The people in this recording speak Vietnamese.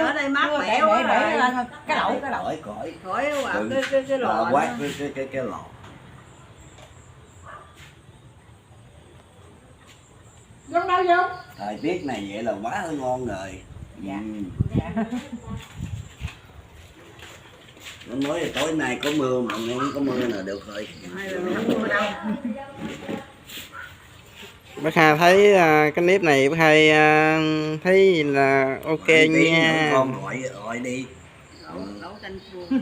ở đây mát mẻ quá rồi. Cái lẩu Khỏi vào cái lò quát cái lò. Giống đâu Dung? Thời tiết này vậy là quá ngon rồi. Dạ. Nó nói là tối nay có mưa mà không có mưa nào được rồi. Hay là không mưa đâu. Bác Hai thấy cái clip này bác Hai thấy là ok nha. Con gọi đi. Nấu canh chua.